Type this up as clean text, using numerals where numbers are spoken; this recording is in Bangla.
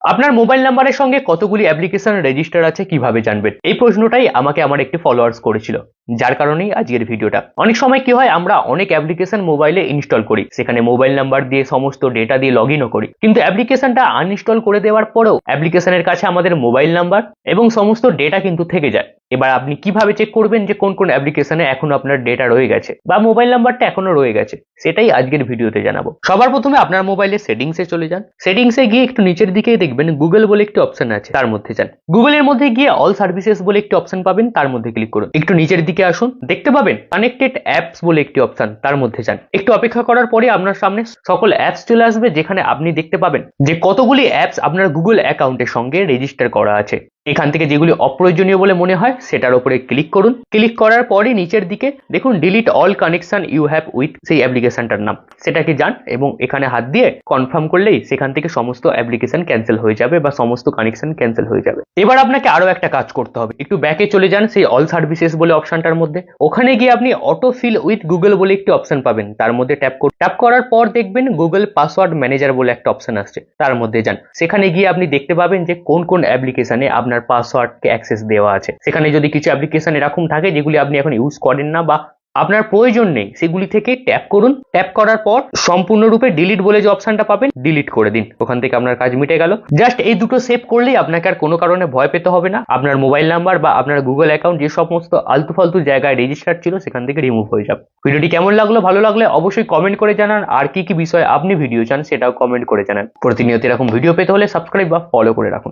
আপনার মোবাইল নাম্বারের সঙ্গে কতগুলি অ্যাপ্লিকেশন রেজিস্টার আছে কিভাবে জানবেন? এই প্রশ্নটাই আমাকে আমার একটি ফলোয়ার্স করেছিল, যার কারণেই আজকের ভিডিওটা। অনেক সময় কি হয়, আমরা অনেক অ্যাপ্লিকেশন মোবাইলে ইনস্টল করি, সেখানে মোবাইল নাম্বার দিয়ে সমস্ত ডেটা দিয়ে লগ ইনও করি, কিন্তু অ্যাপ্লিকেশনটা আনইনস্টল করে দেওয়ার পরেও অ্যাপ্লিকেশনের কাছে আমাদের মোবাইল নাম্বার এবং সমস্ত ডেটা কিন্তু থেকে যায়। এবার আপনি কিভাবে চেক করবেন যে কোন কোন অ্যাপ্লিকেশনে এখনো আপনার ডেটা রয়ে গেছে বা মোবাইল নাম্বারটা এখনো রয়ে গেছে, সেটাই আজকের ভিডিওতে জানাবো। সবার প্রথমে আপনার মোবাইলে সেটিংসে চলে যান। সেটিংসে গিয়ে একটু নিচের দিকেই দেখবেন গুগল বলে একটি অপশন আছে, তার মধ্যে যান। গুগলের মধ্যে গিয়ে অল সার্ভিসেস বলে একটি অপশন পাবেন, তার মধ্যে ক্লিক করুন। একটু নিচের দিকে আসুন, দেখতে পাবেন কানেক্টেড অ্যাপস বলে একটি অপশন, তার মধ্যে যান। একটু অপেক্ষা করার পরে আপনার সামনে সকল অ্যাপস চলে আসবে, যেখানে আপনি দেখতে পাবেন যে কতগুলি অ্যাপস আপনার গুগল অ্যাকাউন্টের সঙ্গে রেজিস্টার করা আছে। এখান থেকে যেগুলি অপ্রয়োজনীয় বলে মনে হয় সেটার উপরে ক্লিক করুন। ক্লিক করার পরে নিচের দিকে দেখুন delete all connection you have with সেই অ্যাপ্লিকেশনটার নাম, সেটাকে যান এবং এখানে হাত দিয়ে কনফার্ম করলেই সেখান থেকে সমস্ত অ্যাপ্লিকেশন ক্যান্সেল হয়ে যাবে বা সমস্ত কানেকশন ক্যান্সেল হয়ে যাবে। এবার আপনাকে আরো একটা কাজ করতে হবে, একটু ব্যাকে চলে যান সেই অল সার্ভিসেস বলে অপশনটার মধ্যে। ওখানে গিয়ে আপনি অটো ফিল উইথ গুগল বলে একটি অপশন পাবেন, তার মধ্যে ট্যাপ করার পর দেখবেন গুগল পাসওয়ার্ড ম্যানেজার বলে একটা অপশন আসছে, তার মধ্যে যান। সেখানে গিয়ে আপনি দেখতে পাবেন যে কোন কোন অ্যাপ্লিকেশনে আপনার পাসওয়ার্ডকে অ্যাক্সেস দেওয়া আছে। সেখানে যদি কিছু অ্যাপ্লিকেশন এরকম থাকে যেগুলি আপনি এখন ইউজ করেন না বা আপনার প্রয়োজন নেই, সেগুলি থেকে ট্যাপ করুন। ট্যাপ করার পর সম্পূর্ণরূপে ডিলিট বলে যে অপশনটা পাবেন, ডিলিট করে দিন। ওখান থেকে আপনার কাজ মিটে গেল। জাস্ট এই দুটো সেভ করলেই আপনাকে আর কোনো কারণে ভয় পেতে হবে না। আপনার মোবাইল নাম্বার বা আপনার গুগল অ্যাকাউন্ট যে সমস্ত আলতু ফালতু জায়গায় রেজিস্টার ছিল সেখান থেকে রিমুভ হয়ে যাবে। ভিডিওটি কেমন লাগলো, ভালো লাগলে অবশ্যই কমেন্ট করে জানান। আর কি কি বিষয়ে আপনি ভিডিও চান সেটাও কমেন্ট করে জানান। প্রতিনিয়ত এরকম ভিডিও পেতে হলে সাবস্ক্রাইব বা ফলো করে রাখুন।